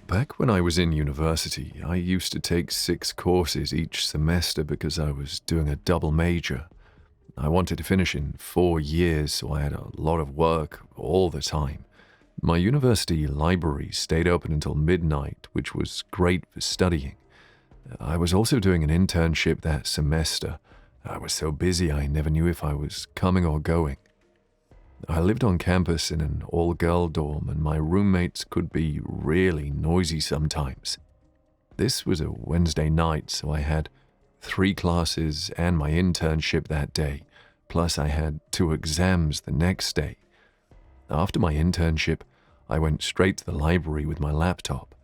Back when I was in university, I used to take 6 courses each semester because I was doing a double major. I wanted to finish in 4 years, so I had a lot of work all the time. My university library stayed open until midnight, which was great for studying. I was also doing an internship that semester. I was so busy I never knew if I was coming or going. I lived on campus in an all-girl dorm, and my roommates could be really noisy sometimes. This was a Wednesday night, so I had 3 classes and my internship that day, plus I had 2 exams the next day. After my internship, I went straight to the library with my laptop.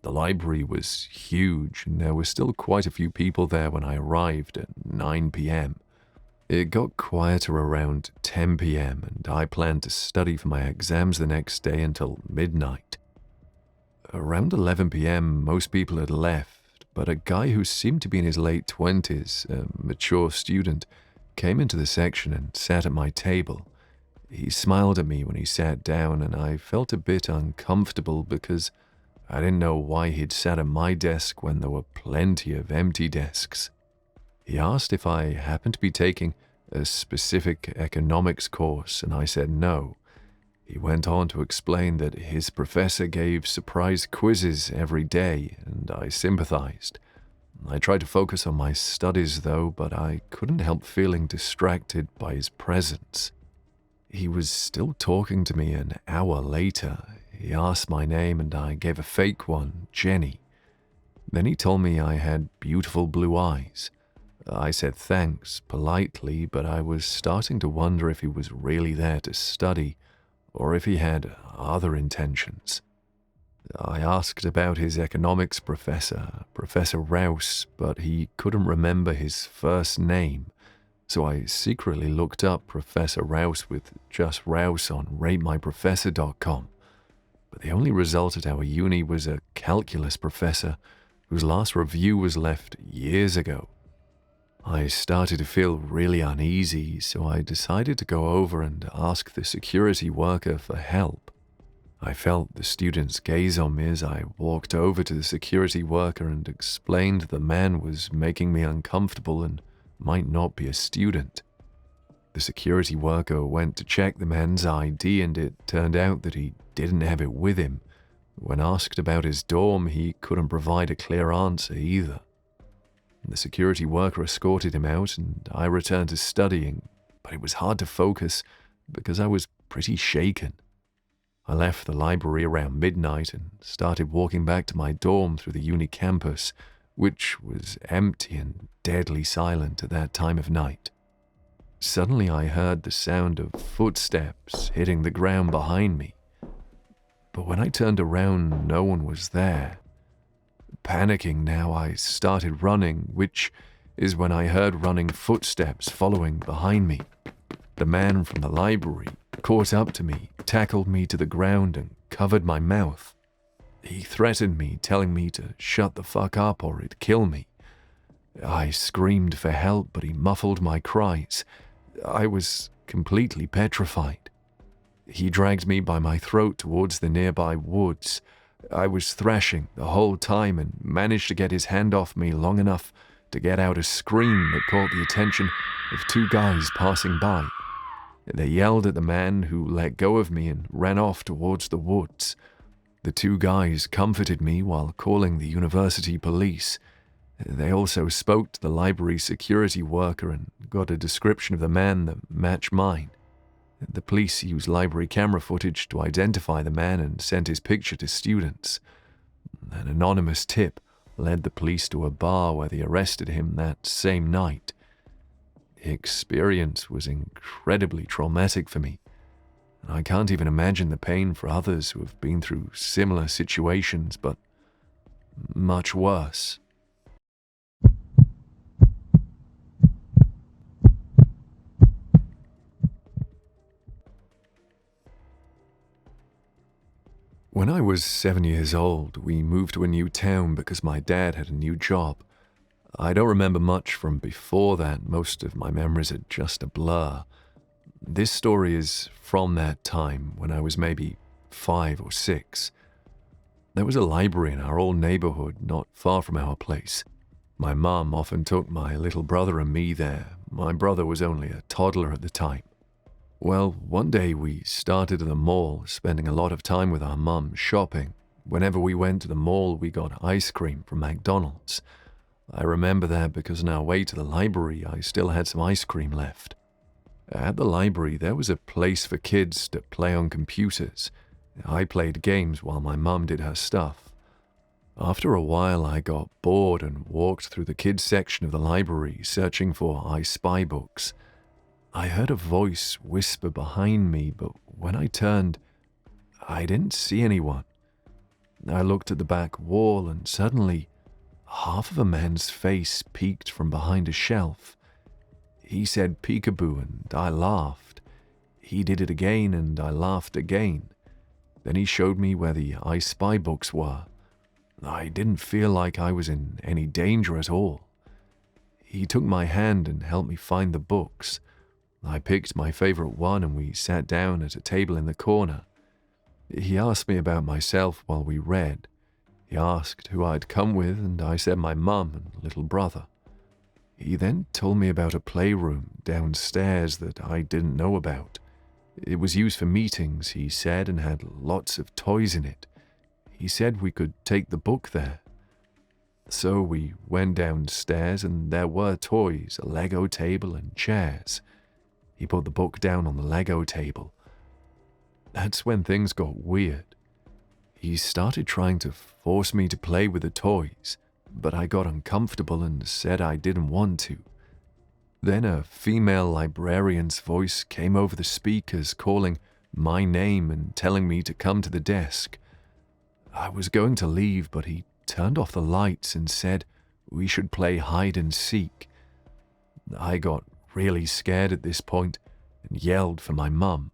The library was huge, and there were still quite a few people there when I arrived at 9 p.m. It got quieter around 10 p.m., and I planned to study for my exams the next day until midnight. Around 11 p.m., most people had left, but a guy who seemed to be in his late 20s, a mature student, came into the section and sat at my table. He smiled at me when he sat down, and I felt a bit uncomfortable because I didn't know why he'd sat at my desk when there were plenty of empty desks. He asked if I happened to be taking a specific economics course, and I said no. He went on to explain that his professor gave surprise quizzes every day, and I sympathized. I tried to focus on my studies, though, but I couldn't help feeling distracted by his presence. He was still talking to me an hour later. He asked my name, and I gave a fake one, Jenny. Then he told me I had beautiful blue eyes. I said thanks politely, but I was starting to wonder if he was really there to study or if he had other intentions. I asked about his economics professor, Professor Rouse, but he couldn't remember his first name, so I secretly looked up Professor Rouse with just Rouse on ratemyprofessor.com. But the only result at our uni was a calculus professor whose last review was left years ago. I started to feel really uneasy, so I decided to go over and ask the security worker for help. I felt the student's gaze on me as I walked over to the security worker and explained the man was making me uncomfortable and might not be a student. The security worker went to check the man's ID, and it turned out that he didn't have it with him. When asked about his dorm, he couldn't provide a clear answer either. The security worker escorted him out, and I returned to studying, but it was hard to focus because I was pretty shaken. I left the library around midnight and started walking back to my dorm through the uni campus, which was empty and deadly silent at that time of night. Suddenly I heard the sound of footsteps hitting the ground behind me, but when I turned around, no one was there. Panicking now, I started running, which is when I heard running footsteps following behind me. The man from the library caught up to me, tackled me to the ground, and covered my mouth. He threatened me, telling me to shut the fuck up or he'd kill me. I screamed for help, but he muffled my cries. I was completely petrified. He dragged me by my throat towards the nearby woods. I was thrashing the whole time and managed to get his hand off me long enough to get out a scream that caught the attention of 2 guys passing by. They yelled at the man, who let go of me and ran off towards the woods. The 2 guys comforted me while calling the university police. They also spoke to the library security worker and got a description of the man that matched mine. The police used library camera footage to identify the man and sent his picture to students. An anonymous tip led the police to a bar where they arrested him that same night. The experience was incredibly traumatic for me. I can't even imagine the pain for others who have been through similar situations, but much worse. When I was 7 years old, we moved to a new town because my dad had a new job. I don't remember much from before that. Most of my memories are just a blur. This story is from that time when I was maybe 5 or 6. There was a library in our old neighborhood not far from our place. My mum often took my little brother and me there. My brother was only a toddler at the time. Well, one day we started at the mall, spending a lot of time with our mum shopping. Whenever we went to the mall, we got ice cream from McDonald's. I remember that because on our way to the library, I still had some ice cream left. At the library, there was a place for kids to play on computers. I played games while my mum did her stuff. After a while, I got bored and walked through the kids section of the library, searching for I Spy books. I heard a voice whisper behind me, but when I turned, I didn't see anyone. I looked at the back wall and suddenly, half of a man's face peeked from behind a shelf. He said peekaboo and I laughed. He did it again and I laughed again. Then he showed me where the I Spy books were. I didn't feel like I was in any danger at all. He took my hand and helped me find the books. I picked my favorite one and we sat down at a table in the corner. He asked me about myself while we read. He asked who I'd come with and I said my mum and little brother. He then told me about a playroom downstairs that I didn't know about. It was used for meetings, he said, and had lots of toys in it. He said we could take the book there. So we went downstairs and there were toys, a Lego table and chairs. He put the book down on the Lego table. That's when things got weird. He started trying to force me to play with the toys, but I got uncomfortable and said I didn't want to. Then a female librarian's voice came over the speakers calling my name and telling me to come to the desk. I was going to leave, but he turned off the lights and said we should play hide and seek. I got really scared at this point and yelled for my mum.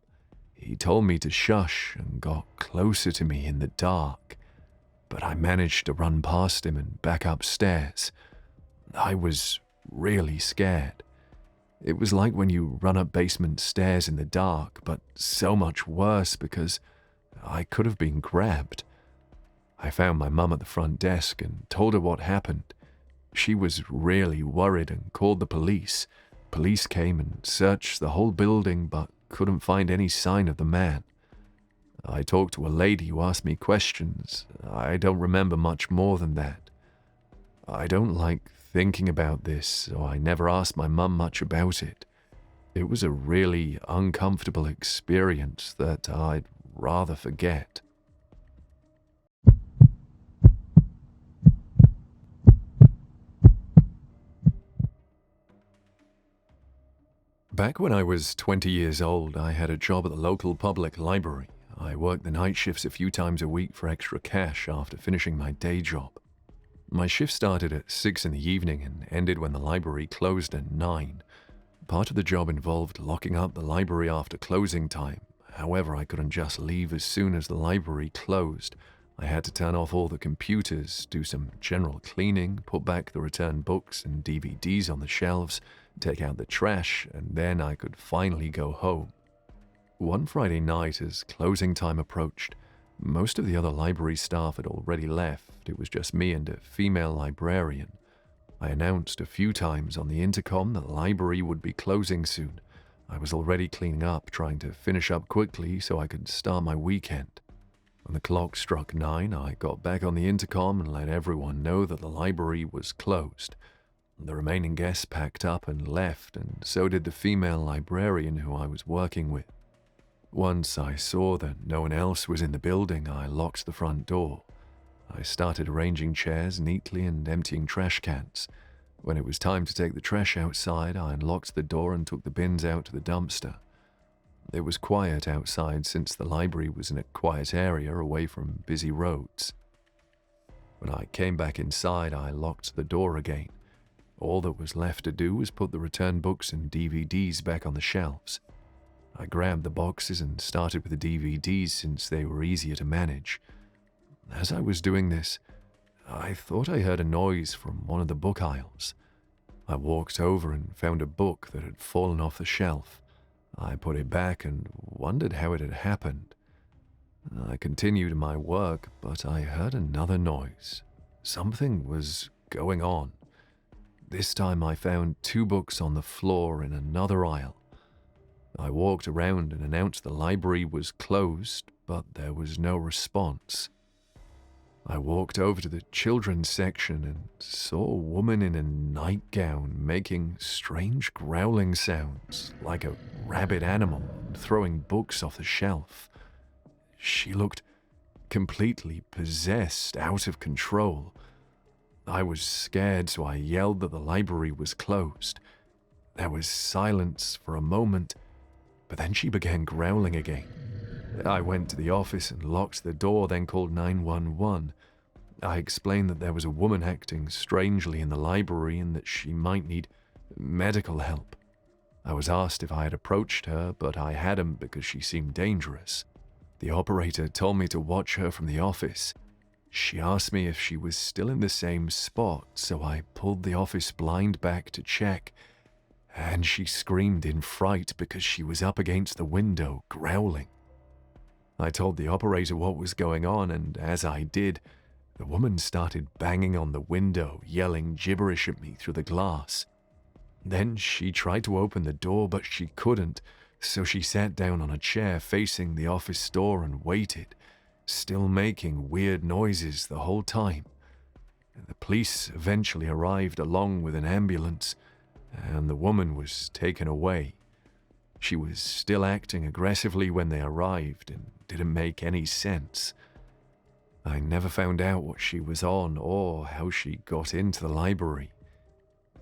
He told me to shush and got closer to me in the dark, but I managed to run past him and back upstairs. I was really scared. It was like when you run up basement stairs in the dark, but so much worse because I could have been grabbed. I found my mum at the front desk and told her what happened. She was really worried and called the police. Police came and searched the whole building but couldn't find any sign of the man. I talked to a lady who asked me questions. I don't remember much more than that. I don't like thinking about this, so I never asked my mum much about it. It was a really uncomfortable experience that I'd rather forget. Back when I was 20 years old, I had a job at the local public library. I worked the night shifts a few times a week for extra cash after finishing my day job. My shift started at 6 in the evening and ended when the library closed at 9. Part of the job involved locking up the library after closing time. However, I couldn't just leave as soon as the library closed. I had to turn off all the computers, do some general cleaning, put back the returned books and DVDs on the shelves, take out the trash, and then I could finally go home. One Friday night, as closing time approached, most of the other library staff had already left. It was just me and a female librarian. I announced a few times on the intercom that the library would be closing soon. I was already cleaning up, trying to finish up quickly so I could start my weekend. When the clock struck 9, I got back on the intercom and let everyone know that the library was closed. The remaining guests packed up and left, and so did the female librarian who I was working with. Once I saw that no one else was in the building, I locked the front door. I started arranging chairs neatly and emptying trash cans. When it was time to take the trash outside, I unlocked the door and took the bins out to the dumpster. It was quiet outside since the library was in a quiet area away from busy roads. When I came back inside, I locked the door again. All that was left to do was put the returned books and DVDs back on the shelves. I grabbed the boxes and started with the DVDs since they were easier to manage. As I was doing this, I thought I heard a noise from one of the book aisles. I walked over and found a book that had fallen off the shelf. I put it back and wondered how it had happened. I continued my work, but I heard another noise. Something was going on. This time I found two books on the floor in another aisle. I walked around and announced the library was closed, but there was no response. I walked over to the children's section and saw a woman in a nightgown making strange growling sounds like a rabid animal and throwing books off the shelf. She looked completely possessed, out of control. I was scared, so I yelled that the library was closed. There was silence for a moment, but then she began growling again. I went to the office and locked the door, then called 911. I explained that there was a woman acting strangely in the library and that she might need medical help. I was asked if I had approached her, but I hadn't because she seemed dangerous. The operator told me to watch her from the office. She asked me if she was still in the same spot, so I pulled the office blind back to check, and she screamed in fright because she was up against the window, growling. I told the operator what was going on, and as I did, the woman started banging on the window, yelling gibberish at me through the glass. Then she tried to open the door, but she couldn't, so she sat down on a chair facing the office door and waited, still making weird noises the whole time. The police eventually arrived along with an ambulance, and the woman was taken away. She was still acting aggressively when they arrived and didn't make any sense. I never found out what she was on or how she got into the library.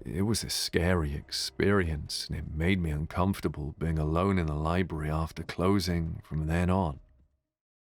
It was a scary experience, and it made me uncomfortable being alone in the library after closing from then on.